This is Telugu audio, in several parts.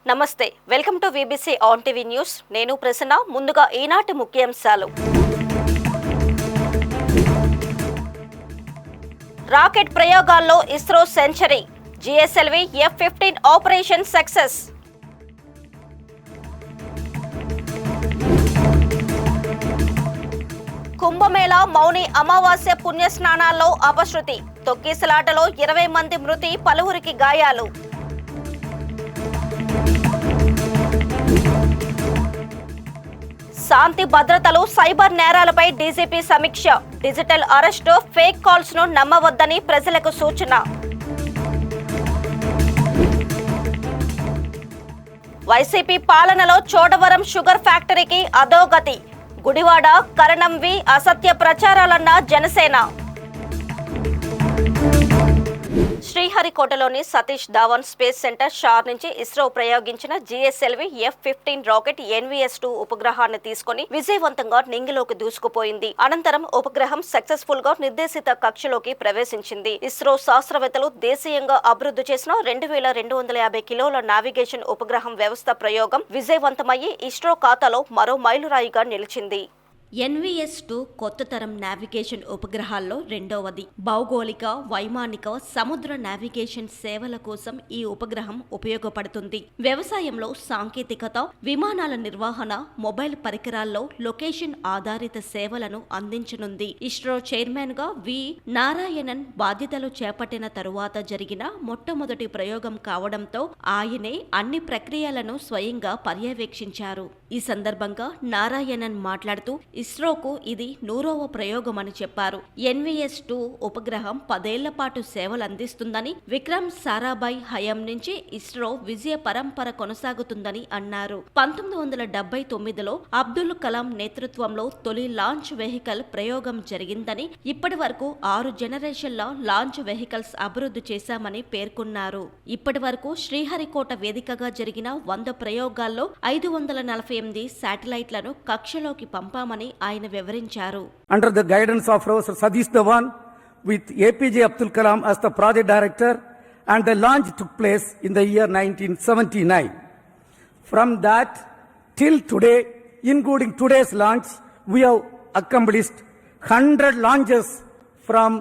నమస్తే, welcome to VBC on TV news. నేను ప్రసన్న. ముందుగా ఈనాటి ముఖ్యాంశాలు. రాకెట్ ప్రయోగాల్లో ISRO century. GSLV F-15 operation success. Kumbh Mela Mauni Amavasya పుణ్యస్నానాల్లో అపశృతి. తొక్కిసలాటలో 20 మంది మృతి, పలువురికి గాయాలు. శాంతి భద్రతలు, సైబర్ నేరాలపై డీజీపీ సమీక్ష. డిజిటల్ అరెస్టు, ఫేక్ కాల్స్ ను నమ్మవద్దని ప్రజలకు సూచన. వైసీపీ పాలనలో చోడవరం షుగర్ ఫ్యాక్టరీకి అధోగతి. గుడివాడ, కరణంవి అసత్య ప్రచారాలన్న జనసేన. శ్రీహరికోటలోని సతీష్ ధావన్ స్పేస్ సెంటర్ షార్ నుంచి ఇస్రో ప్రయోగించిన జిఎస్ఎల్వి F-15 రాకెట్ NVS-2 ఉపగ్రహాన్ని తీసుకుని విజయవంతంగా నింగిలోకి దూసుకుపోయింది. అనంతరం ఉపగ్రహం సక్సెస్ఫుల్ గా నిర్దేశిత కక్షలోకి ప్రవేశించింది. ఇస్రో శాస్త్రవేత్తలు దేశీయంగా అభివృద్ధి చేసిన 2250 కిలోల నావిగేషన్ ఉపగ్రహం వ్యవస్థ ప్రయోగం విజయవంతమయ్యి ఇస్రో ఖాతాలో మరో మైలురాయిగా నిలిచింది. NVS-2 కొత్త తరం నావిగేషన్ ఉపగ్రహాల్లో రెండవది. భౌగోళిక, వైమానిక, సముద్ర నావిగేషన్ సేవల కోసం ఈ ఉపగ్రహం ఉపయోగపడుతుంది. వ్యవసాయంలో సాంకేతికత, విమానాల నిర్వహణ, మొబైల్ పరికరాల్లో లొకేషన్ ఆధారిత సేవలను అందించనుంది. ఇస్రో చైర్మన్ గా వి నారాయణన్ బాధ్యతలు చేపట్టిన తరువాత జరిగిన మొట్టమొదటి ప్రయోగం కావడంతో ఆయనే అన్ని ప్రక్రియలను స్వయంగా పర్యవేక్షించారు. ఈ సందర్భంగా నారాయణన్ మాట్లాడుతూ ఇస్రోకు ఇది 100వ ప్రయోగమని చెప్పారు. NVS-2 ఉపగ్రహం 10 ఏళ్ల పాటు సేవలందిస్తుందని, విక్రమ్ సారాభాయ్ హయాం నుంచి ఇస్రో విజయ పరంపర కొనసాగుతుందని అన్నారు. 1979లో అబ్దుల్ కలాం నేతృత్వంలో తొలి లాంచ్ వెహికల్ ప్రయోగం జరిగిందని, ఇప్పటి వరకు 6 జనరేషన్ల లాంచ్ వెహికల్స్ అభివృద్ధి చేశామని పేర్కొన్నారు. ఇప్పటి వరకు శ్రీహరికోట వేదికగా జరిగిన 100 ప్రయోగాల్లో 548 శాటిలైట్లను కక్షలోకి పంపామని ఆయన వివరించారు. Under the guidance of Professor Satish Dhawan with APJ Abdul Kalam as the project director, and the launch took place in the year 1979. From that till today, including today's launch, we have accomplished 100 launches from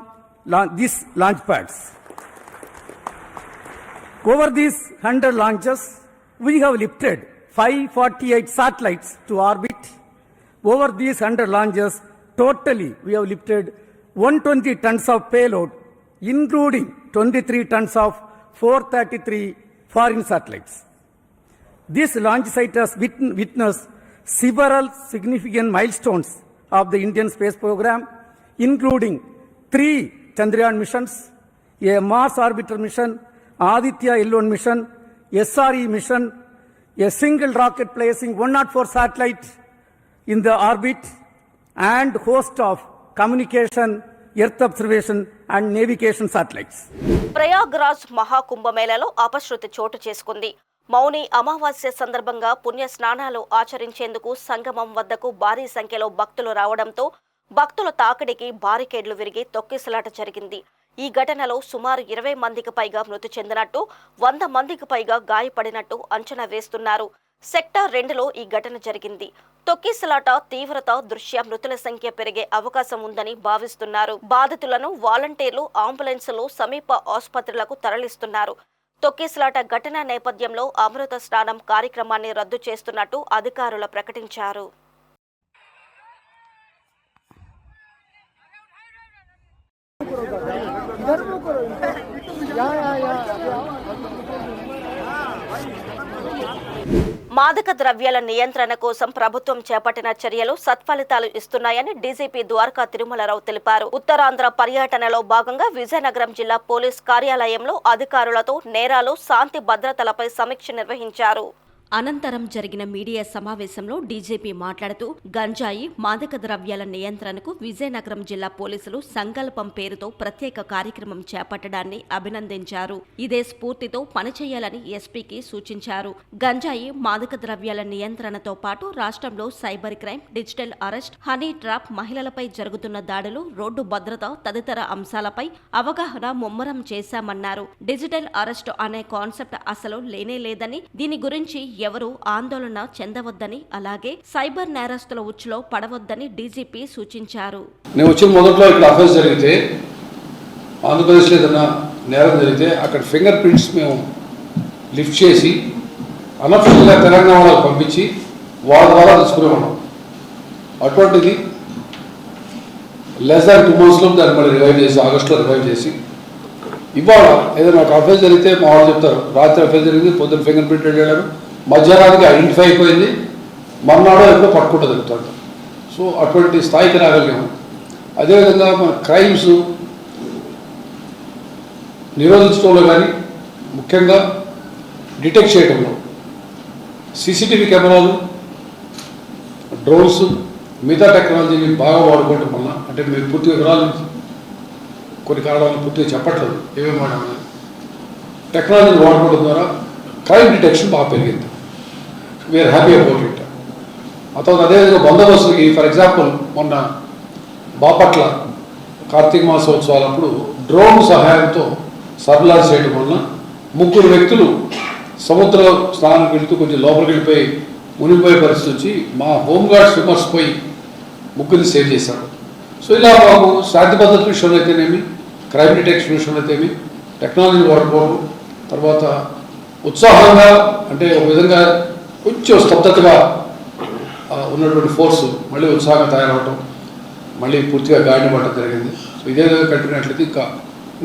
these launch pads. Over these 100 launches, we have lifted 548 satellites to orbit. Over these 100 launches, totally we have lifted 120 tons of payload, including 23 tons of 433 foreign satellites. This launch site has witnessed several significant milestones of the Indian space program, including 3 Chandrayaan missions, a Mars orbiter mission, Aditya L1 mission, SRE mission, a single rocket placing 104 satellites in the orbit, and host of communication, earth observation and navigation satellites. Prayagraj మహాకుంభమేళలో అపశృతి చోటు చేసుకుంది. మౌని అమావాస్య సందర్భంగా పుణ్య స్నానాలు ఆచరించేందుకు సంగమం వద్దకు భారీ సంఖ్యలో భక్తులు రావడంతో భక్తుల తాకిడికి బారికేడ్లు విరిగి తొక్కిసలాట జరిగింది. ఈ ఘటనలో సుమారు 20 మందికి పైగా మృతి చెందినట్టు, 100 మందికి పైగా గాయపడినట్టు అంచనా వేస్తున్నారు. సెక్టార్ 2లో ఈ ఘటన జరిగింది. తొక్కిసలాట తీవ్రత దృష్ట్యా మృతుల సంఖ్య పెరిగే అవకాశం ఉందని భావిస్తున్నారు. బాధితులను వాలంటీర్లు అంబులెన్సులు సమీప ఆసుపత్రులకు తరలిస్తున్నారు. తొక్కిసలాట ఘటన నేపథ్యంలో అమృత స్నానం కార్యక్రమాన్ని రద్దు చేస్తున్నట్టు అధికారులు ప్రకటించారు. మాదక ద్రవ్యాల నియంత్రణ కోసం ప్రభుత్వం చేపట్టిన చర్యలు సత్ఫలితాలు ఇస్తున్నాయని డీజీపీ ద్వారకా తిరుమలరావు తెలిపారు. ఉత్తరాంధ్ర పర్యటనలో భాగంగా విజయనగరం జిల్లా పోలీస్ కార్యాలయంలో అధికారులతో నేరాలు, శాంతి భద్రతలపై సమీక్ష నిర్వహించారు. అనంతరం జరిగిన మీడియా సమావేశంలో డీజీపీ మాట్లాడుతూ గంజాయి మాదక ద్రవ్యాల నియంత్రణకు విజయనగరం జిల్లా పోలీసులు సంకల్పం పేరుతో ప్రత్యేక కార్యక్రమం చేపట్టడాన్ని అభినందించారు. ఇదే స్ఫూర్తితో పనిచేయాలని ఎస్పీకి సూచించారు. గంజాయి మాదక ద్రవ్యాల నియంత్రణతో పాటు రాష్ట్రంలో cyber crime, digital arrest, honey trap, మహిళలపై జరుగుతున్న దాడులు, రోడ్డు భద్రత తదితర అంశాలపై అవగాహన ముమ్మరం చేశామన్నారు. డిజిటల్ అరెస్ట్ అనే కాన్సెప్ట్ అసలు లేనే లేదని, దీని గురించి ఎవరూ ఆందోళన చెందవద్దని, అలాగే సైబర్ నేరస్తుల ఉచ్చులో పడవద్దని డీజీపీ సూచించారు. నేను వచ్చిన మొదట్లో ఇక్కడ అఫెన్స్ జరిగితే, ఆంధ్రప్రదేశ్లో ఏదైనా నేరం జరిగితే అక్కడ ఫింగర్ ప్రింట్స్ మేము లిఫ్ట్ చేసి అనఫిషియల్గా తెలంగాణ వాళ్ళకి పంపించి వాళ్ళ ద్వారా తీసుకునేవాళ్ళం. అటువంటిది లెస్ దాన్ 2 monthsలో దాన్ని మళ్ళీ రివైవ్ చేసి, ఆగస్టులో రివైవ్ చేసి, ఇవాళ ఏదైనా ఒక అఫెన్స్ జరిగితే మా వాళ్ళు చెప్తారు, రాత్రి అఫెన్స్ జరిగింది, పొద్దున్న ఫింగర్ ప్రింట్ వెళ్ళాడు, మధ్యాహ్నానికి ఐడెంటిఫై అయిపోయింది, మర్నాడో ఎక్కువ పట్టుకుంటూ జరుగుతుంది. సో అటువంటి స్థాయికి రాగలిగాము. అదేవిధంగా మన క్రైమ్స్ నిరోధించడంలో కానీ, ముఖ్యంగా డిటెక్ట్ చేయడంలో సీసీటీవీ కెమెరాలు, డ్రోన్స్, మిగతా టెక్నాలజీని బాగా వాడుకోవటం వల్ల, అంటే మీరు పూర్తి వివరాలు కొన్ని కారణాలను పూర్తిగా చెప్పట్లేదు ఏమేమి వాడామని, టెక్నాలజీని వాడుకోవడం ద్వారా క్రైమ్ డిటెక్షన్ బాగా పెరిగింది. We are happy about it. ఆ తర్వాత అదేవిధంగా బందోబస్తుకి, ఫర్ ఎగ్జాంపుల్ మొన్న బాపట్ల కార్తీక మాసోత్సవాలప్పుడు డ్రోన్ సహాయంతో సర్లాన్స్ చేయడం వలన 3 వ్యక్తులు సముద్ర స్నానానికి వెళుతూ కొంచెం లోపలికి వెళ్ళిపోయి మునిగిపోయే పరిస్థితి వచ్చి మా హోంగార్డ్ స్విమ్మర్స్ పోయి 3 సేవ్ చేశారు. సో ఇలా మాకు శాంతి భద్రత విషయంలో అయితేనేమి, క్రైమ్ డిటెక్షన్ విషయంలో అయితేమి, టెక్నాలజీ వాడుకోవడం, తర్వాత ఉత్సాహంగా, అంటే ఒక విధంగా కొంచెం స్తబ్దతగా ఉన్నటువంటి ఫోర్స్ మళ్ళీ ఉత్సాహంగా తయారవడం, మళ్ళీ పూర్తిగా గాడిన పడటం జరిగింది. సో ఇదే విధంగా కంటిన్యూట్లయితే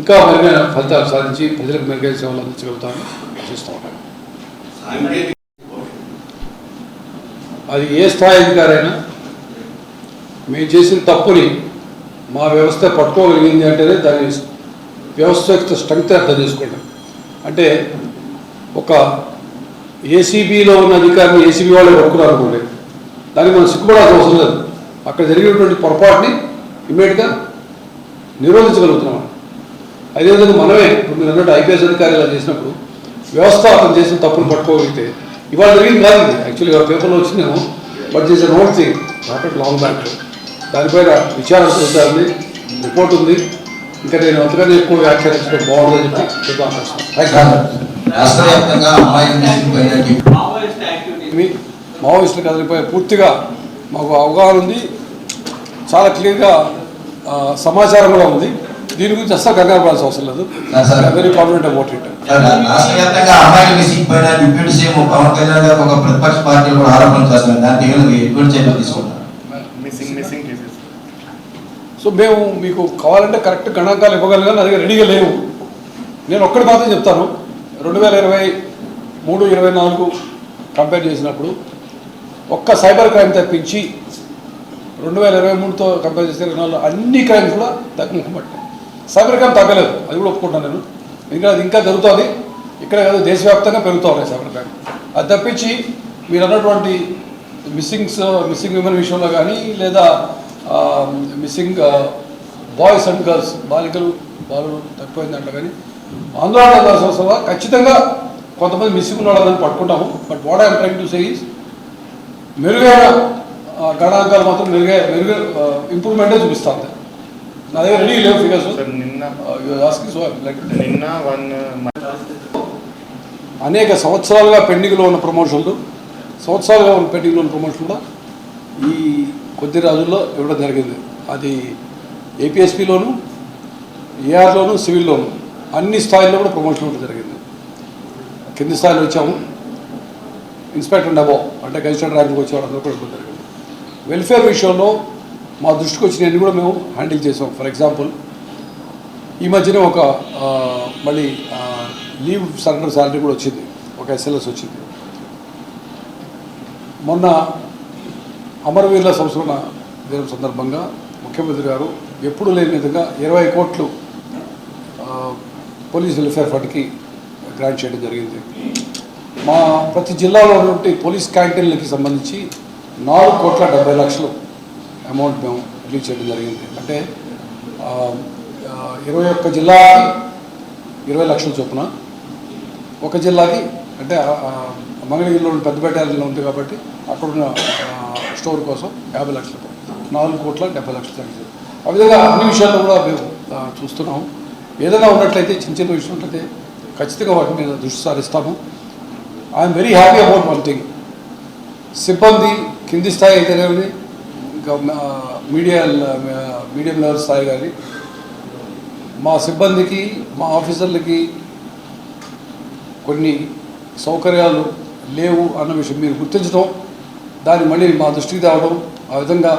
ఇంకా మెరుగైన ఫలితాలు సాధించి ప్రజలకు మెరుగైన సేవలు అందించగలుగుతామని ఆశిస్తూ ఉన్నాను. అది ఏ స్థాయి అధికారైనా మేము చేసిన తప్పుని మా వ్యవస్థ పట్టుకోగలిగింది అంటేనే దాని వ్యవస్థ యొక్క స్ట్రెంగ్త్ అర్థం చేసుకోండి. అంటే ఒక ఏసీబీలో ఉన్న అధికారిని ఏసీబీ వాళ్ళే పట్టుకున్నారు అనుకోండి, దానికి మనం సిగ్గుపడాల్సిన అవసరం లేదు. అక్కడ జరిగినటువంటి పొరపాటుని ఇమ్మీడియట్గా నిరోధించగలుగుతున్నాం. అదేవిధంగా మనమే ఇప్పుడు మీరు అన్నట్టు ఐపీఎస్ అధికారి ఇలా చేసినప్పుడు వ్యవస్థ అతను చేసిన తప్పులు పట్టుకోగలిగితే, ఇవాళ జరిగింది కాదు ఇది, యాక్చువల్గా పేపర్లో వచ్చిందేమో, బట్ చేసే note thing not long back. దానిపైన విచారణ జరుగుతుంది, రిపోర్ట్ ఉంది. ఇంకా నేను అంతకన్నా ఎక్కువ వ్యాఖ్యానించడం బాగుంటుందని చెప్పి మావోయిస్టులకు కదిలిపోయే పూర్తిగా మాకు అవగాహన ఉంది, చాలా క్లియర్గా సమాచారం కూడా ఉంది. దీని గురించి అసలు కంగారు పడాల్సిన అవసరం లేదు. Very confident about it. రాష్ట్ర వ్యాప్తంగా అమ్మాయిల మిస్సింగ్ పైన డిప్యూటీ సీఎం పవన్ కళ్యాణ్ గారు ఒక ప్రతిపక్ష పార్టీలు కూడా ఆరోపణలు చేస్తున్నారు. దానికి ఎటువంటి చర్యలు తీసుకుంటారు? సో మేము మీకు కావాలంటే కరెక్ట్ గణాంకాలు ఇవ్వగలిగాను, అది రెడీగా లేవు. నేను ఒక్కటి మాత్రం చెప్తాను, 2023-24 కంపేర్ చేసినప్పుడు ఒక్క సైబర్ క్రైమ్ తప్పించి 2023తో కంపేర్ చేస్తే 24 అన్ని క్రైమ్స్ కూడా తగ్గుముఖపట్టాయి. సైబర్ క్రైమ్ తగ్గలేదు, అది కూడా ఒప్పుకుంటాను నేను. ఎందుకంటే అది ఇంకా జరుగుతుంది, ఇక్కడ కాదు దేశవ్యాప్తంగా పెరుగుతూ ఉన్నాయి సైబర్ క్రైమ్. అది తప్పించి మీరు అన్నటువంటి మిస్సింగ్ విమెన్ విషయంలో కానీ, లేదా మిస్సింగ్ బాయ్స్ అండ్ గర్ల్స్, బాలికలు బాలు తప్పిపోయిందంట, కానీ ఆందోళన అవసరం. ఖచ్చితంగా కొంతమంది మిస్సింగ్ ఉన్న వాళ్ళని పట్టుకుంటాము. But what I'm trying to say is మెరుగైన గణాంకాలు మాత్రం మెరుగైన ఇంప్రూవ్మెంటే చూపిస్తాను. నా దగ్గర రెడీ లేవు ఫిగర్స్. అనేక సంవత్సరాలుగా పెండింగ్లో ఉన్న ప్రమోషన్లు కూడా ఈ కొద్ది రోజుల్లో ఇవ్వడం జరిగింది. అది ఏపీఎస్పీలోను, ఏఆర్లోను, సివిల్లోను అన్ని స్థాయిల్లో కూడా ప్రమోషన్ ఇవ్వడం జరిగింది. కింది స్థాయిలో వచ్చాము, ఇన్స్పెక్టర్ అబో అంటే గజిస్టర్ ర్యాంక్ వచ్చే వాళ్ళందరూ కూడా ఇవ్వడం జరిగింది. వెల్ఫేర్ విషయంలో మా దృష్టికి వచ్చినవన్నీ కూడా మేము హ్యాండిల్ చేసాం. ఫర్ ఎగ్జాంపుల్ ఈ మధ్యనే ఒక మళ్ళీ లీవ్ సరెండర్ శాలరీ కూడా వచ్చింది, ఒక ఎస్ఎల్ఎస్ వచ్చింది. మొన్న అమరవీరుల సంస్మరణ దినం సందర్భంగా ముఖ్యమంత్రి గారు ఎప్పుడు లేని విధంగా 20 కోట్లు పోలీస్ వెల్ఫేర్ ఫండ్కి గ్రాంట్ చేయడం జరిగింది. మా ప్రతి జిల్లాలో ఉన్నటువంటి పోలీస్ క్యాంటీన్లకి సంబంధించి 4,70,00,000 అమౌంట్ మేము రిలీజ్ చేయడం జరిగింది. అంటే 21 జిల్లాకి 20 లక్షల చొప్పున, ఒక జిల్లాకి అంటే మంగళగిరిలో పెద్దపేటలో ఉంది కాబట్టి అక్కడున్న స్టోర్ కోసం 50 లక్షలు, 4,70,00,000 తగ్గింది. ఆ విధంగా అన్ని విషయాల్లో కూడా మేము చూస్తున్నాం. ఏదైనా ఉన్నట్లయితే చిన్న చిన్న విషయం ఉంటే ఖచ్చితంగా వాటి మీద దృష్టి సారిస్తాము. I'm very happy about one thing, సిబ్బంది కింది స్థాయి అయితేనేది, ఇంకా మీడియం లెవెల్ స్థాయి కానీ మా సిబ్బందికి, మా ఆఫీసర్లకి కొన్ని సౌకర్యాలు లేవు అన్న విషయం మీరు గుర్తించడం, దాన్ని మళ్ళీ మా దృష్టికి తేవడం, ఆ విధంగా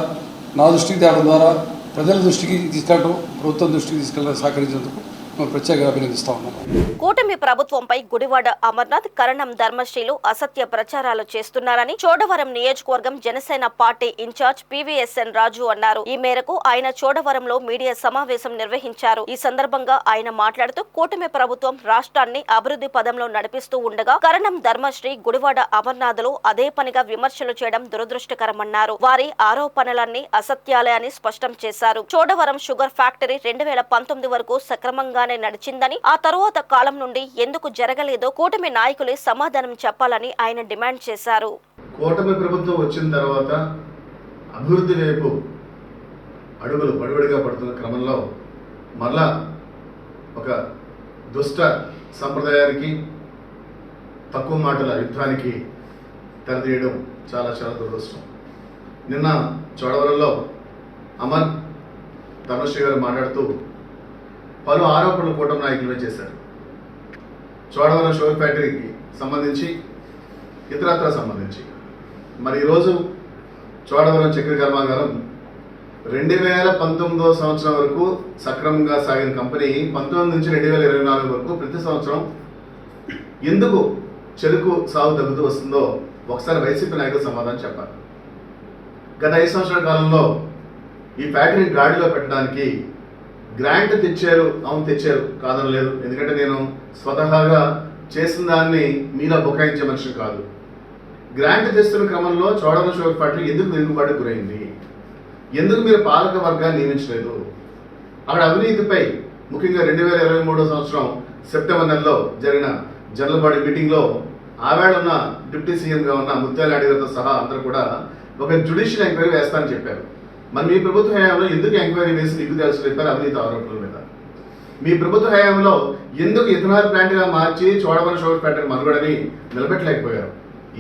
నా దృష్టికి తేవడం ద్వారా ప్రజల దృష్టికి తీసుకెళ్ళడం, ప్రభుత్వం దృష్టికి తీసుకెళ్ళడం సహకరించేందుకు మేము ప్రత్యేకంగా అభినందిస్తా ఉన్నాం. కూటమి ప్రభుత్వంపై గుడివాడ అమర్నాథ్, కరణం ధర్మశ్రీలు అసత్య ప్రచారాలు చేస్తున్నారని చోడవరం నియోజకవర్గం జనసేన పార్టీ ఇన్ఛార్జ్ పివిఎస్ఎన్ రాజు అన్నారు. ఈ మేరకు ఆయన చోడవరంలో మీడియా సమావేశం నిర్వహించారు. ఈ సందర్భంగా ఆయన మాట్లాడుతూ కూటమి ప్రభుత్వం రాష్ట్రాన్ని అభివృద్ధి పదంలో నడిపిస్తూ ఉండగా కరణం ధర్మశ్రీ, గుడివాడ అమర్నాథ్లు అదే పనిగా విమర్శలు చేయడం దురదృష్టకరమన్నారు. వారి ఆరోపణలన్నీ అసత్యాలే అని స్పష్టం చేశారు. చోడవరం షుగర్ ఫ్యాక్టరీ 2019 వరకు సక్రమంగా నడిచిందని, ఆ తరువాత కాలం నుండి ఎందుకు జరగలేదో కూటమి నాయకులే సమాధానం చెప్పాలని ఆయన డిమాండ్ చేశారు. కూటమి ప్రభుత్వం వచ్చిన తర్వాత అభివృద్ధి వైపు అడుగులు పడిపడిగా పడుతున్న క్రమంలో మరలా ఒక దుష్ట సంప్రదాయానికి, తక్కువ మాటల యుద్ధానికి తెరదీయడం చాలా చాలా దురదృష్టం. నిన్న చోడవరంలో అమర్ ధర్మశ్రీ గారు మాట్లాడుతూ పలు ఆరోపణలు కూటమి నాయకులే చేశారు. చోడవరం షుగర్ ఫ్యాక్టరీకి సంబంధించి, ఇతరత్ర సంబంధించి. మరి ఈరోజు చోడవరం చక్కెర కర్మాగారం 2019 సంవత్సరం వరకు సక్రమంగా సాగిన కంపెనీ 19 నుంచి 2024 వరకు ప్రతి సంవత్సరం ఎందుకు చెరుకు సాగు తగ్గుతూ వస్తుందో ఒకసారి వైసీపీ నాయకులు సమాధానం చెప్పాలి. గత 5 సంవత్సరాల కాలంలో ఈ ఫ్యాక్టరీ గాడిలో పెట్టడానికి గ్రాంట్ తెచ్చారు, అవును తెచ్చారు, కాదనలేదు. ఎందుకంటే నేను స్వతహాగా చేసిన దాన్ని మీలా బుకాయించే మనిషి కాదు. గ్రాంట్ తెస్తున్న క్రమంలో చోడవరం షుగర్ ఫ్యాక్టరీ ఎందుకు వెనుకబాటుకు గురైంది, ఎందుకు మీరు పాలక వర్గాన్ని నియమించలేదు? అక్కడ అవినీతిపై ముఖ్యంగా 2023 సంవత్సరం సెప్టెంబర్ నెలలో జరిగిన జనరల్ బాడీ మీటింగ్లో ఆవేళ ఉన్న డిప్యూటీ సీఎంగా ఉన్న ముత్యాలనాయుడు గారితో సహా అందరూ కూడా ఒక జ్యుడిషియల్ ఎంక్వైరీ వేస్తానని చెప్పారు. మరి మీ ప్రభుత్వ హయాంలో ఎందుకు ఎంక్వైరీ వేసి నిగ్గు తెలుసు చెప్పారు అవినీతి ఆరోపణల మీద? మీ ప్రభుత్వ హయాంలో ఎందుకు ఇథనాల్ ప్లాంట్ గా మార్చి చోడవరం షుగర్ ఫ్యాక్టరీ మనుగడని నిలబెట్టలేకపోయారు?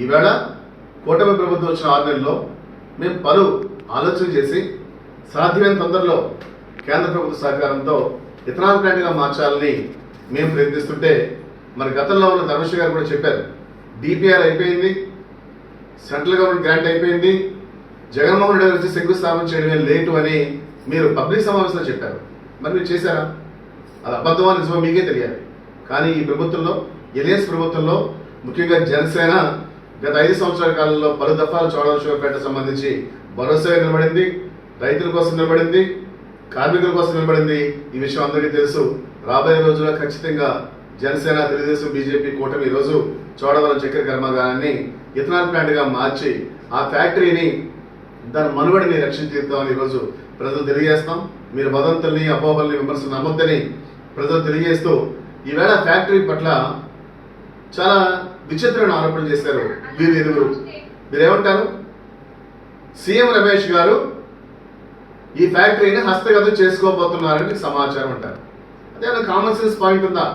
ఈవేళ కూటమి ప్రభుత్వం వచ్చిన 6 నెలల్లో మేము పలు ఆలోచన చేసి సాధ్యమైన తొందరలో కేంద్ర ప్రభుత్వ సహకారంతో ఇథనాల్ ప్లాంట్ గా మార్చాలని మేము ప్రయత్నిస్తుంటే, మరి గతంలో ఉన్న ధర్మశ్రీ గారు కూడా చెప్పారు, డిపిఆర్ అయిపోయింది, సెంట్రల్ గవర్నమెంట్ గ్రాంట్ అయిపోయింది, జగన్మోహన్ రెడ్డి వచ్చి శంకుస్థాపన చేయడమే లేటు అని మీరు పబ్లిక్ సమావేశంలో చెప్పారు. మరి మీరు చేశారా? అది అబద్ధమా నిజమో మీకే తెలియాలి. కానీ ఈ ప్రభుత్వంలో, ఎలియన్స్ ప్రభుత్వంలో, ముఖ్యంగా జనసేన గత 5 సంవత్సరాల కాలంలో పలు దఫాలు చోడవరం షుగర్ ఫ్యాక్టరీ సంబంధించి భరోసాగా నిలబడింది, రైతుల కోసం నిలబడింది, కార్మికుల కోసం నిలబడింది. ఈ విషయం అందరికీ తెలుసు. రాబోయే రోజుల్లో ఖచ్చితంగా జనసేన, తెలుగుదేశం, బీజేపీ కూటమి ఈరోజు చోడవరం చక్కెర కర్మాగారాన్ని ఇథనాల్ ప్లాంట్ గా మార్చి ఆ ఫ్యాక్టరీని, దాని మనుగడిని రక్షించుతామని ఈరోజు ప్రజలు తెలియజేస్తాం. మీరు వదంతుల్ని, అపోహల్ని, విమర్శలు నమ్మొద్దని ప్రజలు తెలియజేస్తూ ఈవేళ ఫ్యాక్టరీ పట్ల చాలా విచిత్రమైన ఆరోపణలు చేశారు వీరు ఇరువురు. మీరేమంటారు? సీఎం రమేష్ గారు ఈ ఫ్యాక్టరీని హస్తగతం చేసుకోబోతున్నారని సమాచారం అంటారు. అదే కామన్ సెన్స్ పాయింట్ ఉందా?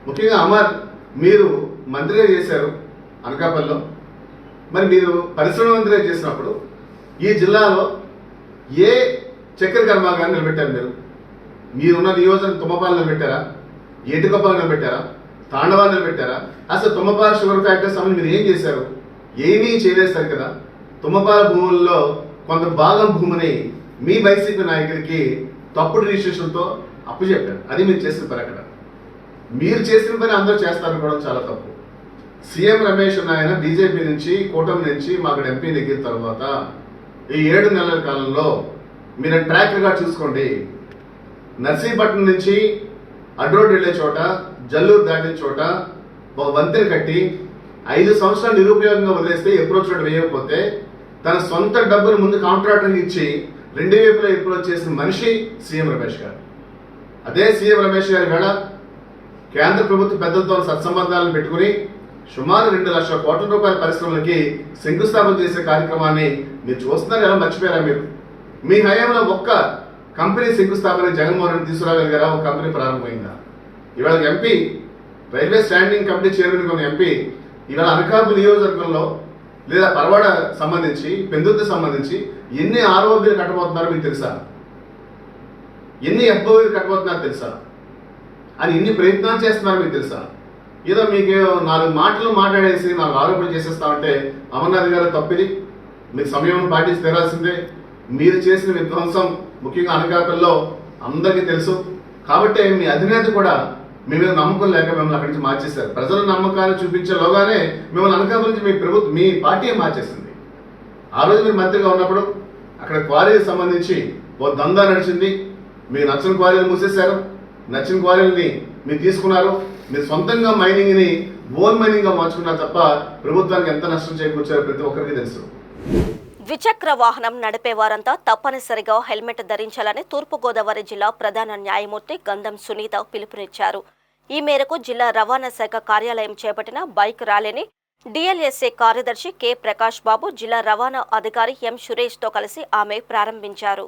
ముఖ్యంగా అమర్, మీరు మంత్రిగా చేశారు అనకాపల్లిలో. మరి మీరు పరిశ్రమ మంత్రిగా చేసినప్పుడు ఈ జిల్లాలో ఏ చక్కెర కర్మాగారం నిలబెట్టారు? మీరున్న నియోజకవర్గం తుమ్మపాలు నిలబెట్టారా? ఏటికొప్పలు నిలబెట్టారా? తాండవాలు నిలబెట్టారా? అసలు తుమ్మపాల షుగర్ ఫ్యాక్టరీ సంబంధించి మీరు ఏం చేశారు? ఏమీ చేయలేస్తారు కదా. తుమ్మపాల భూముల్లో కొంత భాగం భూమిని మీ వైసీపీ నాయకుడికి తప్పుడు రిజిస్ట్రేషన్తో అప్పచెప్పారు. అది మీరు చేసిన పని. అక్కడ మీరు చేసిన పని అందరూ చేస్తారనుకోవడం చాలా తప్పు. సీఎం రమేష్ ఆయన బీజేపీ నుంచి, కూటమి నుంచి మాకు ఎంపీ నెగ్గిన తర్వాత ఈ 7 నెలల కాలంలో మీరు ట్రాక్గా చూసుకోండి. నర్సీపట్నం నుంచి అడ్రోడ్ వెళ్లే చోట, జల్లూరు దాటిన చోట ఒక వంతెన కట్టి 5 సంవత్సరాలు నిరుపయోగంగా వదిలేస్తే అప్రోచ్ నోట్ వేయకపోతే తన సొంత డబ్బులు ముందు కాంట్రాక్టర్కి ఇచ్చి 2 వైపులా అప్రోచ్ చేసిన మనిషి సీఎం రమేష్ గారు. అదే సీఎం రమేష్ గారి వేళ కేంద్ర ప్రభుత్వ పెద్దలతో సత్సంబంధాలను పెట్టుకుని సుమారు 2 లక్షల కోట్ల రూపాయల పరిశ్రమలకి శంకుస్థాపన చేసే కార్యక్రమాన్ని మీరు చూస్తున్నారు. ఎలా మర్చిపోయారా మీరు? మీ హయాంలో ఒక్క కంపెనీ శంకుస్థాపన జగన్మోహన్ రెడ్డి తీసుకురాగలిగారా? ఒక కంపెనీ ప్రారంభమైందా? ఇవాళ MP, railway standing committee chairman కొన్ని ఎంపీ ఇవాళ అనకాపల్లి నియోజకవర్గంలో లేదా పరవాడ సంబంధించి, పెందుర్తి సంబంధించి ఎన్ని ఆర్ఓబీలు కట్టబోతున్నారో మీకు తెలుసా? ఎన్ని ఎఫ్ఓబీలు కట్టబోతున్నారో తెలుసా? అని ఇన్ని ప్రయత్నాలు చేస్తున్నారో మీకు తెలుసా? ఏదో మీకు 4 మాటలు మాట్లాడేసి 4 ఆరోపణలు చేసేస్తామంటే అమర్నాథ్ గారు తప్పిది. మీకు సమయం పాటించి తీరాల్సిందే. మీరు చేసిన విధ్వంసం ముఖ్యంగా అనకాపల్లిలో అందరికీ తెలుసు. కాబట్టి మీ అధినేత కూడా మీ మీద నమ్మకం లేక మిమ్మల్ని అక్కడి నుంచి మార్చేశారు. ప్రజల నమ్మకాన్ని చూపించేలోగానే మిమ్మల్ని అనకాపల్లి నుంచి మీ పార్టీ మార్చేసింది. ఆ రోజు మీరు మంత్రిగా ఉన్నప్పుడు అక్కడ క్వారీకి సంబంధించి ఓ దందా నడిచింది. మీకు నచ్చిన క్వారీలు మూసేశారు, నచ్చిన క్వారీలని మీరు తీసుకున్నారు. మీరు సొంతంగా మైనింగ్ని ఓన్ మైనింగ్గా మార్చుకున్నారు తప్ప ప్రభుత్వానికి ఎంత నష్టం చేకూర్చారో ప్రతి ఒక్కరికి తెలుసు. ద్విచక్ర వాహనం నడిపే వారంతా తప్పనిసరిగా హెల్మెట్ ధరించాలని తూర్పుగోదావరి జిల్లా ప్రధాన న్యాయమూర్తి గంధం సునీత పిలుపునిచ్చారు. ఈ మేరకు జిల్లా రవాణా శాఖ కార్యాలయం చేపట్టిన బైక్ ర్యాలీని డిఎల్ఎస్ఏ కార్యదర్శి కె ప్రకాష్ బాబు, జిల్లా రవాణా అధికారి ఎం సురేష్ తో కలిసి ఆమె ప్రారంభించారు.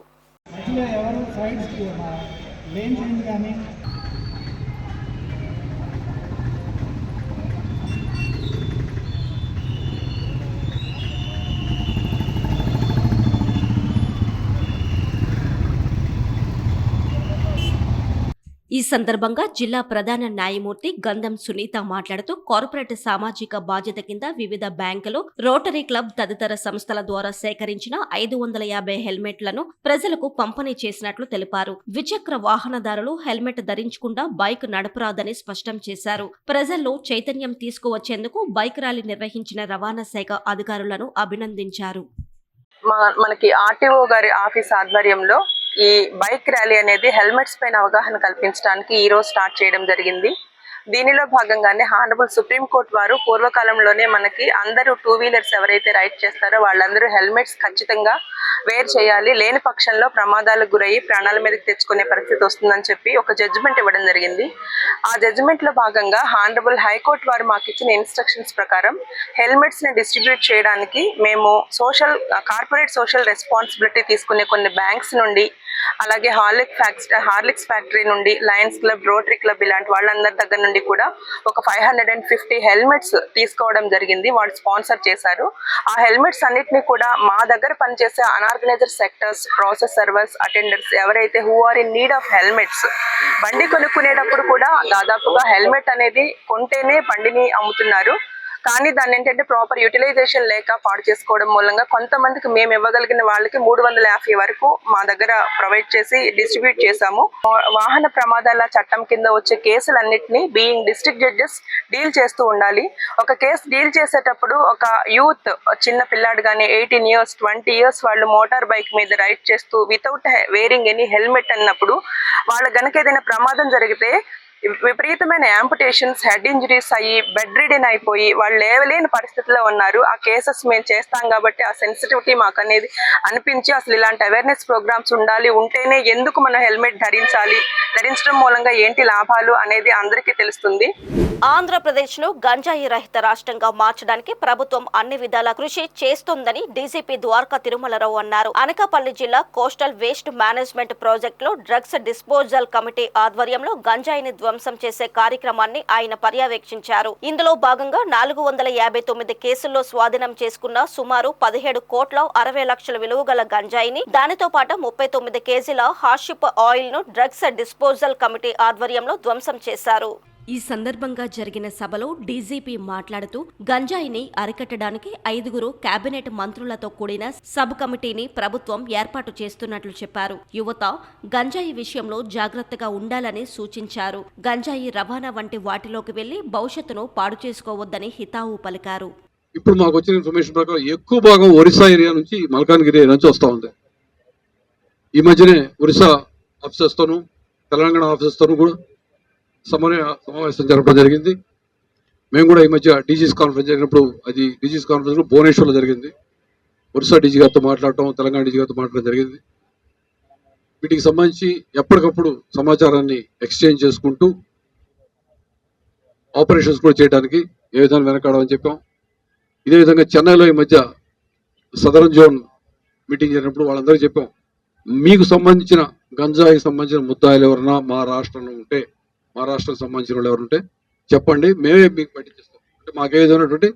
ఈ సందర్భంగా జిల్లా ప్రధాన న్యాయమూర్తి గంధం సునీత మాట్లాడుతూ కార్పొరేట్ సామాజిక బాధ్యత కింద వివిధ బ్యాంకులు, రోటరీ క్లబ్ తదితర సంస్థల ద్వారా సేకరించిన 550 హెల్మెట్లను ప్రజలకు పంపిణీ చేసినట్లు తెలిపారు. ద్విచక్ర వాహనదారులు హెల్మెట్ ధరించకుండా బైక్ నడపరాదని స్పష్టం చేశారు. ప్రజల్లో చైతన్యం తీసుకువచ్చేందుకు బైక్ ర్యాలీ నిర్వహించిన రవాణా శాఖ అధికారులను అభినందించారు. మనకి ఆర్టీఓ గారి ఆఫీస్ ఆధ్వర్యంలో ఈ బైక్ ర్యాలీ అనేది హెల్మెట్స్ పైన అవగాహన కల్పించడానికి ఈ రోజు స్టార్ట్ చేయడం జరిగింది. దీనిలో భాగంగానే హానరబుల్ సుప్రీంకోర్టు వారు పూర్వకాలంలోనే మనకి అందరూ 2 వీలర్స్ ఎవరైతే రైడ్ చేస్తారో వాళ్ళందరూ హెల్మెట్స్ ఖచ్చితంగా వేర్ చేయాలి, లేని పక్షంలో ప్రమాదాలకు గురయ్యి ప్రాణాల మీదకి తెచ్చుకునే పరిస్థితి వస్తుందని చెప్పి ఒక జడ్జిమెంట్ ఇవ్వడం జరిగింది. ఆ జడ్జిమెంట్ లో భాగంగా హానరబుల్ హైకోర్టు వారు మాకు ఇచ్చిన ఇన్స్ట్రక్షన్స్ ప్రకారం హెల్మెట్స్ ని డిస్ట్రిబ్యూట్ చేయడానికి మేము కార్పొరేట్ సోషల్ రెస్పాన్సిబిలిటీ తీసుకునే కొన్ని బ్యాంక్స్ నుండి, అలాగే హార్లిక్స్ ఫ్యాక్టరీ నుండి, లయన్స్ క్లబ్, రోటరీ క్లబ్ ఇలాంటి వాళ్ళందరి దగ్గర నుండి కూడా ఒక 550 హెల్మెట్స్ తీసుకోవడం జరిగింది. వాళ్ళు స్పాన్సర్ చేశారు. ఆ హెల్మెట్స్ అన్నిటినీ కూడా మా దగ్గర పనిచేసే unorganised sectors, process servers, attenders ఎవరైతే who are in need of helmets, బండి కొనుక్కునేటప్పుడు కూడా దాదాపుగా హెల్మెట్ అనేది కొంటేనే బండిని అమ్ముతున్నారు. కానీ దాన్ని ఏంటంటే ప్రాపర్ యూటిలైజేషన్ లేక పాడు చేసుకోవడం మూలంగా కొంతమందికి మేము ఇవ్వగలిగిన వాళ్ళకి 350 వరకు మా దగ్గర ప్రొవైడ్ చేసి డిస్ట్రిబ్యూట్ చేశాము. వాహన ప్రమాదాల చట్టం కింద వచ్చే కేసులన్నింటినీ బీయింగ్ డిస్ట్రిక్ట్ జడ్జెస్ డీల్ చేస్తూ ఉండాలి. ఒక కేసు డీల్ చేసేటప్పుడు ఒక యూత్, చిన్న పిల్లాడు కానీ 18 years 20 years వాళ్ళు మోటార్ బైక్ మీద రైడ్ చేస్తూ వితౌట్ వేరింగ్ ఎనీ హెల్మెట్ అన్నప్పుడు వాళ్ళ గనక ఏదైనా ప్రమాదం జరిగితే విపరీతమైన యాంపుటేషన్స్, హెడ్ ఇంజరీస్ అయ్యి బెడ్ రిడెన్ అయిపోయి వాళ్ళు లేవలేని పరిస్థితిలో ఉన్నారు. ఆ కేసెస్ మేము చేస్తాం కాబట్టి ఆ సెన్సిటివిటీ మాకు అనేది అనిపించి అసలు ఇలాంటి అవేర్నెస్ ప్రోగ్రామ్స్ ఉండాలి, ఉంటేనే ఎందుకు మనం హెల్మెట్ ధరించాలి, ధరించడం మూలంగా ఏంటి లాభాలు అనేది అందరికీ తెలుస్తుంది. ఆంధ్రప్రదేశ్ ను గంజాయి రహిత రాష్ట్రంగా మార్చడానికి ప్రభుత్వం అన్ని విధాల కృషి చేస్తోందని డీజీపీ ద్వారకా తిరుమలరావు అన్నారు. అనకాపల్లి జిల్లా కోస్టల్ వేస్ట్ మేనేజ్మెంట్ ప్రాజెక్ట్ లో డ్రగ్స్ డిస్పోజల్ కమిటీ ఆధ్వర్యంలో గంజాయిని ధ్వంసం చేసే కార్యక్రమాన్ని ఆయన పర్యవేక్షించారు. ఇందులో భాగంగా 459 కేసుల్లో స్వాధీనం చేసుకున్న సుమారు 17 కోట్ల 60 లక్షల విలువ గల గంజాయిని, దానితో పాటు 39 కేజీల హాషిప్ ఆయిల్ ను డ్రగ్స్ డిస్పోజల్ కమిటీ ఆధ్వర్యంలో ధ్వంసం చేశారు. ఈ సందర్భంగా జరిగిన సభలో డీజీపీ మాట్లాడుతూ గంజాయిని అరికట్టడానికి 5 కేబినెట్ మంత్రులతో కూడిన సబ్ కమిటీని ప్రభుత్వం ఏర్పాటు చేస్తున్నట్లు చెప్పారు. యువత గంజాయి విషయంలో జాగ్రత్తగా ఉండాలని సూచించారు. గంజాయి రవాణా వంటి వాటిలోకి వెళ్లి భవిష్యత్తును పాడు చేసుకోవద్దని హితావు పలికారు. ఇప్పుడు మాకు వచ్చిన ఇన్ఫర్మేషన్ ప్రకారం ఎక్కువ భాగం ఒరిస్సా ఏరియా నుంచి, మల్కాన్గిరి ఏరియా నుంచి వస్తూ ఉంది. ఈ మధ్యనే ఒరిస్సా ఆఫీసర్స్తోనూ తెలంగాణ ఆఫీసర్స్తోనూ కూడా సమావేశం జరపడం జరిగింది. మేము కూడా ఈ మధ్య డీజీస్ కాన్ఫరెన్స్ జరిగినప్పుడు అది డీజీస్ కాన్ఫరెన్స్ భువనేశ్వర్లో జరిగింది. ఒరిస్సా డీజీ గారితో మాట్లాడటం, తెలంగాణ డీజీ గారితో మాట్లాడడం జరిగింది. వీటికి సంబంధించి ఎప్పటికప్పుడు సమాచారాన్ని ఎక్స్చేంజ్ చేసుకుంటూ ఆపరేషన్స్ కూడా చేయడానికి ఏ విధంగా వెనకాడమని చెప్పాం. ఇదే విధంగా చెన్నైలో ఈ మధ్య సదరన్ జోన్ మీటింగ్ జరిగినప్పుడు వాళ్ళందరికీ చెప్పాం, మీకు సంబంధించిన గంజాయికి సంబంధించిన ముద్దాయిలు ఎవరన్నా మా రాష్ట్రంలో ఉంటే, మా రాష్ట్రానికి సంబంధించిన వాళ్ళు ఎవరు ఉంటే చెప్పండి, మేమే మీకు పట్టించేస్తాం. అంటే మాకే విధమైనటువంటి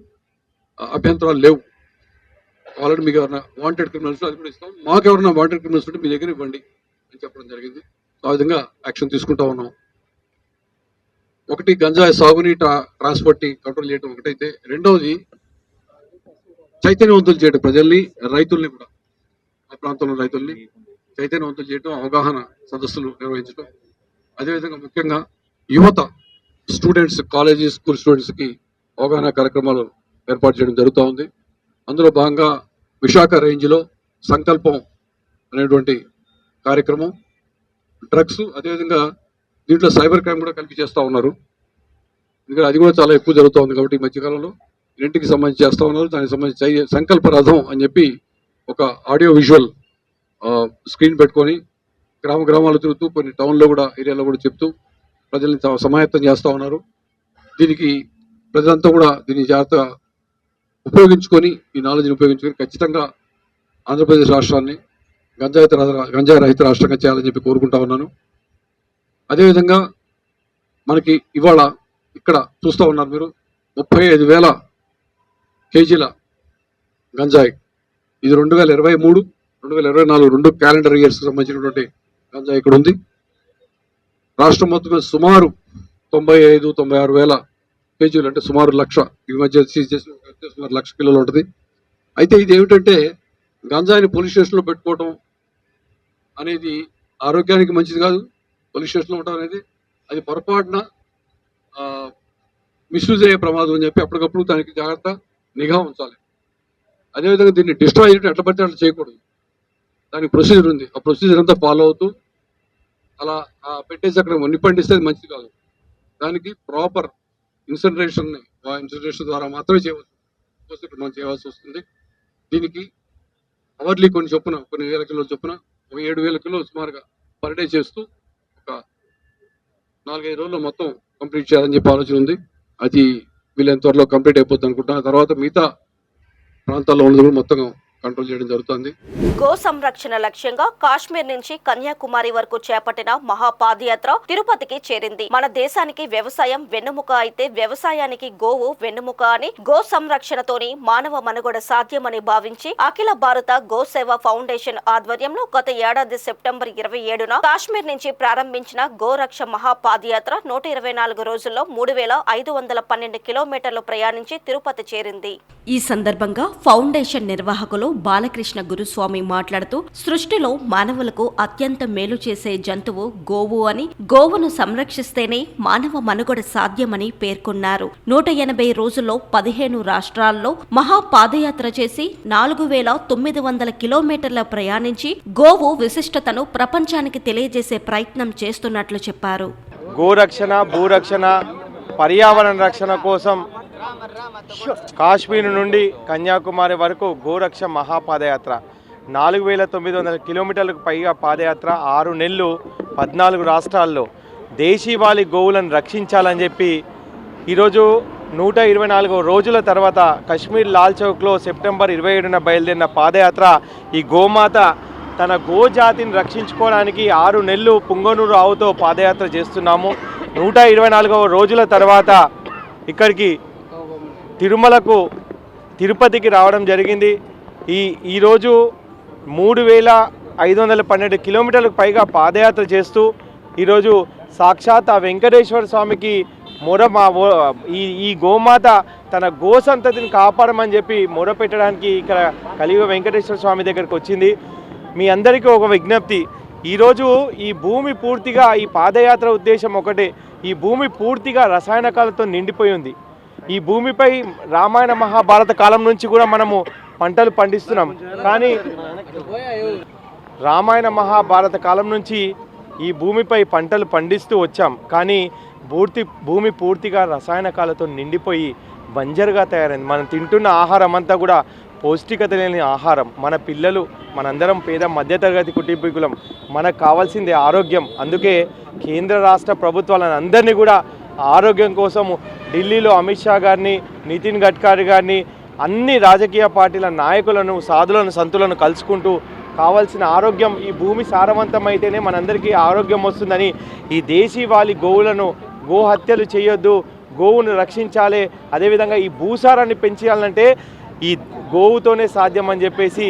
అభ్యంతరాలు లేవు. ఆల్రెడీ మీకు ఎవరైనా వాంటెడ్ క్రిమినల్స్ అది కూడా ఇస్తాం, మాకు ఎవరైనా వాంటెడ్ క్రిమినల్స్ ఉంటే మీ దగ్గర ఇవ్వండి అని చెప్పడం జరిగింది. ఆ విధంగా యాక్షన్ తీసుకుంటా ఉన్నాం. ఒకటి గంజాయి సాగుని ట్రాన్స్పోర్ట్ కంట్రోల్ చేయడం ఒకటైతే, రెండవది చైతన్యవంతులు చేయడం, ప్రజల్ని రైతుల్ని కూడా, ఆ ప్రాంతంలో రైతుల్ని చైతన్యవంతులు చేయడం, అవగాహన సదస్సులు నిర్వహించడం. అదేవిధంగా ముఖ్యంగా యువత స్టూడెంట్స్, కాలేజీ స్కూల్ స్టూడెంట్స్కి అవగాహన కార్యక్రమాలు ఏర్పాటు చేయడం జరుగుతూ ఉంది. అందులో భాగంగా విశాఖ రేంజ్లో సంకల్పం అనేటువంటి కార్యక్రమం, డ్రగ్స్, అదేవిధంగా దీంట్లో సైబర్ క్రైమ్ కూడా కలిపి చేస్తూ ఉన్నారు. ఎందుకంటే అది కూడా చాలా ఎక్కువ జరుగుతూ ఉంది కాబట్టి ఈ మధ్యకాలంలో ఇంటికి సంబంధించి చేస్తూ ఉన్నారు. దానికి సంబంధించి సంకల్ప రథం అని చెప్పి ఒక ఆడియో విజువల్ స్క్రీన్ పెట్టుకొని గ్రామాలు తిరుగుతూ కొన్ని టౌన్లో కూడా, ఏరియాలో కూడా చెప్తూ ప్రజల్ని సమాయత్తం చేస్తూ ఉన్నారు. దీనికి ప్రజలంతా కూడా దీన్ని జాగ్రత్తగా ఉపయోగించుకొని, ఈ నాలెడ్జ్ని ఉపయోగించుకొని ఖచ్చితంగా ఆంధ్రప్రదేశ్ రాష్ట్రాన్ని గంజాయి రహిత రాష్ట్రంగా చేయాలని చెప్పి కోరుకుంటా ఉన్నాను. అదేవిధంగా మనకి ఇవాళ ఇక్కడ చూస్తూ ఉన్నారు మీరు 35,000 కేజీల గంజాయి. ఇది 2023, 2024 రెండు క్యాలెండర్ ఇయర్స్కి సంబంధించినటువంటి గంజాయి ఇక్కడ ఉంది. రాష్ట్రం మొత్తం సుమారు 95-96,000 కేజీలు, అంటే సుమారు 1,00,000 ఈ మధ్య సీజ్ చేసిన సుమారు 1,00,000 కిలోలు ఉంటుంది. అయితే ఇది ఏమిటంటే గంజాయిని పోలీస్ స్టేషన్లో పెట్టుకోవడం అనేది ఆరోగ్యానికి మంచిది కాదు. పోలీస్ స్టేషన్లో ఉండడం అనేది అది పొరపాటున మిస్యూజ్ అయ్యే ప్రమాదం అని చెప్పి అప్పటికప్పుడు దానికి జాగ్రత్త నిఘా ఉంచాలి. అదేవిధంగా దీన్ని డిస్ట్రాయ్ చేయడం ఎట్లా పడితే అట్లా చేయకూడదు. దానికి ప్రొసీజర్ ఉంది. ఆ ప్రొసీజర్ అంతా ఫాలో అవుతూ అలా పెట్టేసి అక్కడ నిప్పండిస్తే అది మంచిది కాదు. దానికి ప్రాపర్ ఇన్సినరేషన్ ద్వారా మాత్రమే చేయవచ్చు, మనం చేయవలసి వస్తుంది. దీనికి అవర్లీ కొన్ని వేల కిలోలు చొప్పున 7,000 కిలోలు సుమారుగా పర్ డే చేస్తూ ఒక 4-5 రోజుల్లో మొత్తం కంప్లీట్ చేయాలని చెప్పి ఆలోచన ఉంది. అది వీళ్ళంత త్వరలో కంప్లీట్ అయిపోతుంది అనుకుంటున్నాను. తర్వాత మిగతా ప్రాంతాల్లో ఉన్నది కూడా మొత్తం కంట్రోల్ చేయడం జరుగుతుంది. గో సంరక్షణ లక్ష్యంగా కాశ్మీర్ నుంచి కన్యాకుమారి వరకు చేపట్టిన మహాపాదయాత్ర తిరుపతికి చేరింది. మన దేశానికి వ్యవసాయం వెన్నెముక అయితే వ్యవసాయానికి గోవు వెన్నెముక అని, గో సంరక్షణతోని మానవ మనుగడ సాధ్యమని భావించి అఖిల భారత గోసేవ ఫౌండేషన్ ఆధ్వర్యంలో గత ఏడాది సెప్టెంబర్ 27న కాశ్మీర్ నుంచి ప్రారంభించిన గోరక్ష మహాపాదయాత్ర 124 రోజుల్లో 3,512 కిలోమీటర్లు ప్రయాణించి తిరుపతి చేరింది. ఈ సందర్భంగా ఫౌండేషన్ నిర్వాహకులు బాలకృష్ణ గురుస్వామి మాట్లాడుతూ, సృష్టిలో మానవులకు అత్యంత మేలు చేసే జంతువు గోవు అని, గోవును సంరక్షిస్తేనే మానవ మనుగడ సాధ్యమని పేర్కొన్నారు. 180 రోజుల్లో 15 రాష్ట్రాల్లో మహాపాదయాత్ర చేసి 4,900 కిలోమీటర్ల ప్రయాణించి గోవు విశిష్టతను ప్రపంచానికి తెలియజేసే ప్రయత్నం చేస్తున్నట్లు చెప్పారు. గోరక్షణ, భూరక్షణ, పర్యావరణ రక్షణ కోసం కాశ్మీర్ నుండి కన్యాకుమారి వరకు గోరక్ష మహాపాదయాత్ర 4,900 కిలోమీటర్లకు పైగా పాదయాత్ర, 6 నెలలు 14 రాష్ట్రాల్లో దేశీవాళీ గోవులను రక్షించాలని చెప్పి ఈరోజు 124 రోజుల తర్వాత కశ్మీర్ లాల్ చౌక్లో సెప్టెంబర్ 27న బయలుదేరిన పాదయాత్ర ఈ గోమాత తన గోజాతిని రక్షించుకోవడానికి 6 నెలలు పుంగనూరు ఆవుతో పాదయాత్ర చేస్తున్నాము. 124 రోజుల తర్వాత ఇక్కడికి తిరుపతికి రావడం జరిగింది. ఈరోజు 3,512 కిలోమీటర్లకు పైగా పాదయాత్ర చేస్తూ ఈరోజు సాక్షాత్ ఆ వెంకటేశ్వర స్వామికి ఈ గోమాత తన గోసంతతిని కాపాడమని చెప్పి మొరపెట్టడానికి ఇక్కడ కలియుగ వెంకటేశ్వర స్వామి దగ్గరికి వచ్చింది. మీ అందరికీ ఒక విజ్ఞప్తి, ఈరోజు ఈ భూమి పూర్తిగా, ఈ పాదయాత్ర ఉద్దేశం ఒకటే, ఈ భూమి పూర్తిగా రసాయనకాలతో నిండిపోయి ఉంది. ఈ భూమిపై రామాయణ మహాభారత కాలం నుంచి కూడా మనము పంటలు పండిస్తున్నాం. కానీ రామాయణ మహాభారత కాలం నుంచి ఈ భూమిపై పంటలు పండిస్తూ వచ్చాం. కానీ భూమి పూర్తిగా రసాయనకాలతో నిండిపోయి బంజరుగా తయారైంది. మనం తింటున్న ఆహారం అంతా కూడా పౌష్టికత లేని ఆహారం. మన పిల్లలు, మనందరం పేద మధ్యతరగతి కుటుంబీకులం, మనకు కావాల్సింది ఆరోగ్యం. అందుకే కేంద్ర రాష్ట్ర ప్రభుత్వాలను అందరినీ కూడా ఆరోగ్యం కోసం ఢిల్లీలో అమిత్ షా గారిని, నితిన్ గడ్కరీ గారిని, అన్ని రాజకీయ పార్టీల నాయకులను, సాధులను, సంతులను కలుసుకుంటూ కావాల్సిన ఆరోగ్యం, ఈ భూమి సారవంతమైతేనే మనందరికీ ఆరోగ్యం వస్తుందని, ఈ దేశీవాళీ గోవులను గోహత్యలు చేయొద్దు, గోవును రక్షించాలి, అదేవిధంగా ఈ భూసారాన్ని పెంచాలంటే ఈ గోవుతోనే సాధ్యం అని చెప్పేసి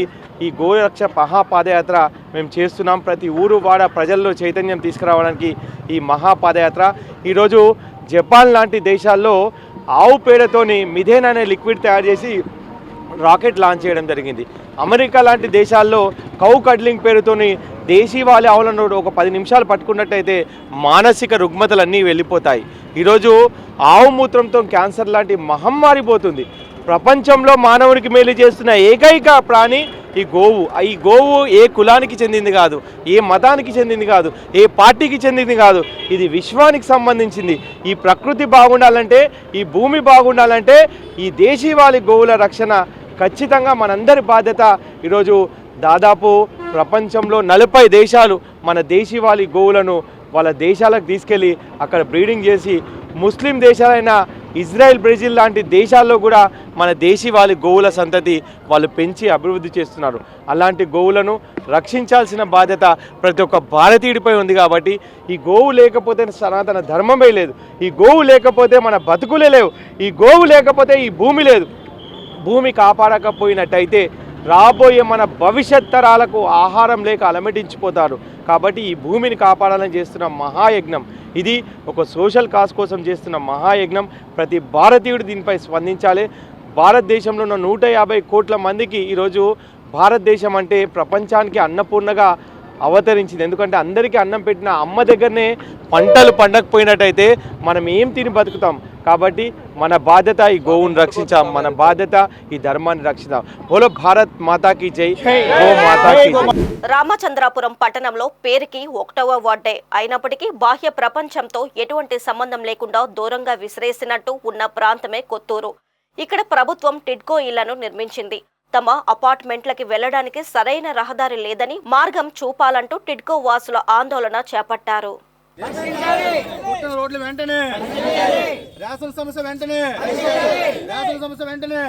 ఈ గోరక్ష మహాపాదయాత్ర మేము చేస్తున్నాం. ప్రతి ఊరు వాడ ప్రజల్లో చైతన్యం తీసుకురావడానికి ఈ మహాపాదయాత్ర. ఈరోజు జపాన్ లాంటి దేశాల్లో ఆవు పేడతోని మిథేన్ అనే లిక్విడ్ తయారు చేసి రాకెట్ లాంచ్ చేయడం జరిగింది. అమెరికా లాంటి దేశాల్లో కౌ కడ్లింగ్ పేరుతోని దేశీవాళీ ఆవులను ఒక 10 నిమిషాలు పట్టుకున్నట్టయితే మానసిక రుగ్మతలన్నీ వెళ్ళిపోతాయి. ఈరోజు ఆవు మూత్రంతో క్యాన్సర్ లాంటి మహమ్మారి పోతుంది. ప్రపంచంలో మానవునికి మేలు చేస్తున్న ఏకైక ప్రాణి ఈ గోవు. ఈ గోవు ఏ కులానికి చెందింది కాదు, ఏ మతానికి చెందింది కాదు, ఏ పార్టీకి చెందింది కాదు. ఇది విశ్వానికి సంబంధించింది. ఈ ప్రకృతి బాగుండాలంటే, ఈ భూమి బాగుండాలంటే ఈ దేశీవాళీ గోవుల రక్షణ ఖచ్చితంగా మనందరి బాధ్యత. ఈరోజు దాదాపు ప్రపంచంలో 40 దేశాలు మన దేశీవాళీ గోవులను వాళ్ళ దేశాలకు తీసుకెళ్ళి అక్కడ బ్రీడింగ్ చేసి, ముస్లిం దేశాలైన ఇజ్రాయెల్, బ్రెజిల్ లాంటి దేశాల్లో కూడా మన దేశీవాళీ గోవుల సంతతి వాళ్ళు పెంచి అభివృద్ధి చేస్తున్నారు. అలాంటి గోవులను రక్షించాల్సిన బాధ్యత ప్రతి ఒక్క భారతీయుడిపై ఉంది. కాబట్టి ఈ గోవు లేకపోతే సనాతన ధర్మమే లేదు, ఈ గోవు లేకపోతే మన బతుకులే లేవు, ఈ గోవు లేకపోతే ఈ భూమి లేదు. భూమి కాపాడకపోయినట్టయితే రాబోయే మన భవిష్యత్ తరాలకు ఆహారం లేక అలమటించిపోతారు. కాబట్టి ఈ భూమిని కాపాడాలని చేస్తున్న మహాయజ్ఞం ఇది. ఒక సోషల్ కాజ్ కోసం చేస్తున్న మహాయజ్ఞం. ప్రతి భారతీయుడు దీనిపై స్పందించాలి. భారతదేశంలో ఉన్న 150 కోట్ల మందికి ఈరోజు భారతదేశం అంటే ప్రపంచానికి అన్నపూర్ణగా అవతరించింది. ఎందుకంటే అందరికీ అన్నం పెట్టిన అమ్మ దగ్గరనే పంటలు పండకపోయినట్టయితే మనం ఏం తిని బతుకుతాం. కాబట్టి మన బాధ్యత ఈ గోవును రక్షించాం, మన బాధ్యత ఈ ధర్మాన్ని రక్షించాం. బోలో భారత్ మాతాకి జై, గో మాతాకి జై. రామచంద్రాపురం పట్టణంలో పేరుకి 1వ వార్డే అయినప్పటికీ బాహ్య ప్రపంచంతో ఎటువంటి సంబంధం లేకుండా దూరంగా విసిరేసినట్టు ఉన్న ప్రాంతమే కొత్తూరు. ఇక్కడ ప్రభుత్వం టిడ్కో ఇళ్లను నిర్మించింది. తమ అపార్ట్మెంట్లకి వెళ్లడానికి సరైన రహదారి లేదని మార్గం చూపాలంటూ టిడ్కో వాసుల ఆందోళన చేపట్టారు. రోడ్లు వెంటనే, రేషన్ సమస్య వెంటనే, రేషన్ సమస్య వెంటనే.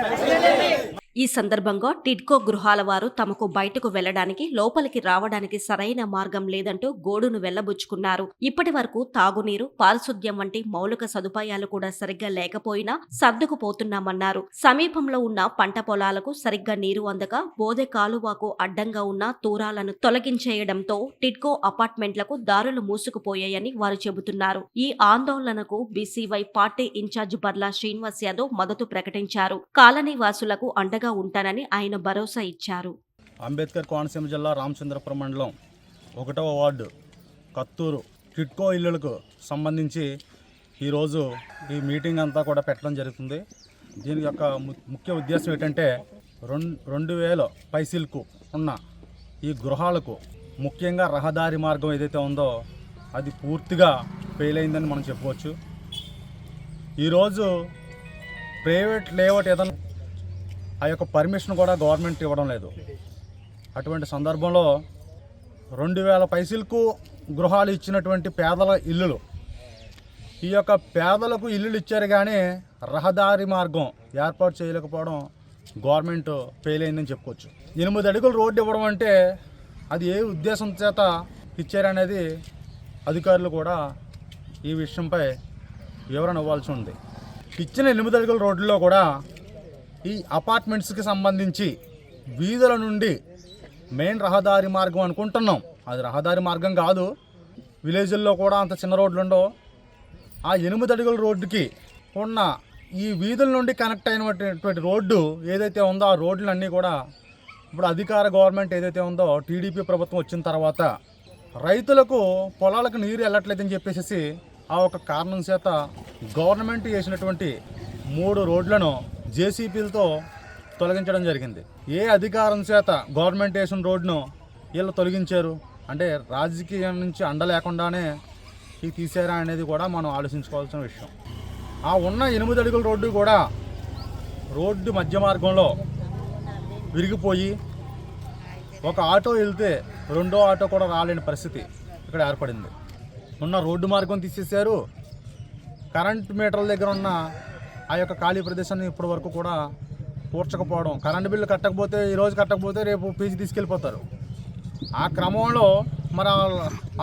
ఈ సందర్భంగా టిడ్కో గృహాల వారు తమకు బయటకు వెళ్లడానికి, లోపలికి రావడానికి సరైన మార్గం లేదంటూ గోడును వెళ్లబుచ్చుకున్నారు. ఇప్పటి వరకు తాగునీరు, పారిశుద్ధ్యం వంటి మౌలిక సదుపాయాలు కూడా సరిగ్గా లేకపోయినా సర్దుకుపోతున్నామన్నారు. సమీపంలో ఉన్న పంట పొలాలకు సరిగ్గా నీరు అందక బోదె కాలువకు అడ్డంగా ఉన్న తూరాలను తొలగించేయడంతో టిడ్కో అపార్ట్మెంట్లకు దారులు మూసుకుపోయాయని వారు చెబుతున్నారు. ఈ ఆందోళనకు BCY party incharge Barla Srinivas Yadav మద్దతు ప్రకటించారు. కాలనీ వాసులకు అండగా ఉంటానని ఆయన భరోసా ఇచ్చారు. అంబేద్కర్ కోనసీమ జిల్లా రామచంద్రపురం మండలం 1వ వార్డు కత్తూరు టిడ్కో ఇళ్లకు సంబంధించి ఈరోజు ఈ మీటింగ్ అంతా కూడా పెట్టడం జరుగుతుంది. దీని యొక్క ముఖ్య ఉద్దేశం ఏంటంటే 2000 పైసీలకు ఉన్న ఈ గృహాలకు ముఖ్యంగా రహదారి మార్గం ఏదైతే ఉందో అది పూర్తిగా ఫెయిల్ అయిందని మనం చెప్పవచ్చు. ఈరోజు ప్రైవేట్ లేఅవుట్ ఏదైనా ఆ యొక్క పర్మిషన్ కూడా గవర్నమెంట్ ఇవ్వడం లేదు. అటువంటి సందర్భంలో 2000 పైసలకు గృహాలు ఇచ్చినటువంటి పేదల ఇల్లులు, ఈ యొక్క పేదలకు ఇల్లులు ఇచ్చారు కానీ రహదారి మార్గం ఏర్పాటు చేయలేకపోవడం గవర్నమెంట్ ఫెయిల్ అయిందని చెప్పుకోవచ్చు. 8 అడుగులు రోడ్డు ఇవ్వడం అంటే అది ఏ ఉద్దేశం చేత ఇచ్చారనేది అధికారులు కూడా ఈ విషయంపై వివరణ ఇవ్వాల్సి ఉంది. ఇచ్చిన 8 అడుగుల రోడ్డులో కూడా ఈ అపార్ట్మెంట్స్కి సంబంధించి వీధుల నుండి మెయిన్ రహదారి మార్గం అనుకుంటున్నాం, అది రహదారి మార్గం కాదు. విలేజ్ల్లో కూడా అంత చిన్న రోడ్లు ఉండవు. ఆ 8 అడుగుల రోడ్డుకి ఉన్న ఈ వీధుల నుండి కనెక్ట్ అయినటువంటి రోడ్డు ఏదైతే ఉందో ఆ రోడ్లన్నీ కూడా ఇప్పుడు అధికార గవర్నమెంట్ ఏదైతే ఉందో టీడీపీ ప్రభుత్వం వచ్చిన తర్వాత రైతులకు పొలాలకు నీరు వెళ్ళట్లేదని చెప్పేసి ఆ ఒక కారణం చేత గవర్నమెంట్ వేసినటువంటి 3 రోడ్లను జేసీపీలతో తొలగించడం జరిగింది. ఏ అధికారం చేత గవర్నమెంట్ వేసిన రోడ్డును వీళ్ళు తొలగించారు అంటే రాజకీయం నుంచి అండ లేకుండానే ఇది తీసారా అనేది కూడా మనం ఆలోచించుకోవాల్సిన విషయం. ఆ ఉన్న 8 అడుగుల రోడ్డు కూడా రోడ్డు మధ్య మార్గంలో విరిగిపోయి ఒక ఆటో వెళ్తే రెండో ఆటో కూడా రాలేని పరిస్థితి ఇక్కడ ఏర్పడింది. ఉన్న రోడ్డు మార్గం తీసేశారు. కరెంట్ మీటర్ల దగ్గర ఉన్న ఆ యొక్క ఖాళీ ప్రదేశాన్ని ఇప్పటి వరకు కూడా పూడ్చకపోవడం, కరెంటు బిల్లు కట్టకపోతే ఈరోజు కట్టకపోతే రేపు పీజీ తీసుకెళ్ళిపోతారు. ఆ క్రమంలో మన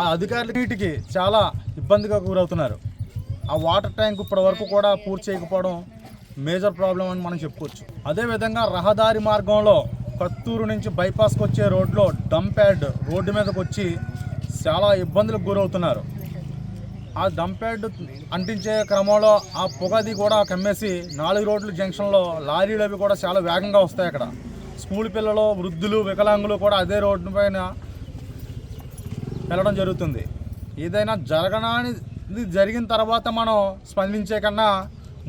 ఆ అధికారుల నీటికి చాలా ఇబ్బందిగా గురవుతున్నారు. ఆ వాటర్ ట్యాంక్ ఇప్పటి వరకు కూడా పూర్తి చేయకపోవడం మేజర్ ప్రాబ్లం అని మనం చెప్పుకోవచ్చు. అదేవిధంగా రహదారి మార్గంలో కత్తూరు నుంచి బైపాస్కి వచ్చే రోడ్లో డంప్ యార్డ్ రోడ్డు మీదకి వచ్చి చాలా ఇబ్బందులకు గురవుతున్నారు. ఆ డంప్ యార్డ్ అంటించే క్రమంలో ఆ పొగది కూడా కమ్మేసి 4 రోడ్ల జంక్షన్లో లారీలు అవి కూడా చాలా వేగంగా వస్తాయి. అక్కడ స్కూల్ పిల్లలు, వృద్ధులు, వికలాంగులు కూడా అదే రోడ్డు పైన వెళ్ళడం జరుగుతుంది. ఏదైనా జరగనానిది జరిగిన తర్వాత మనం స్పందించే కన్నా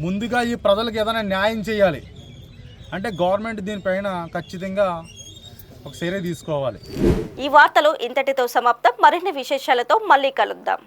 ముందుగా ఈ ప్రజలకు ఏదైనా న్యాయం చేయాలి. అంటే గవర్నమెంట్ దీనిపైన ఖచ్చితంగా ఒక చర్య తీసుకోవాలి. ఈ వార్తలు ఇంతటితో సమాప్తం. మరిన్ని విశేషాలతో మళ్ళీ కలుద్దాం.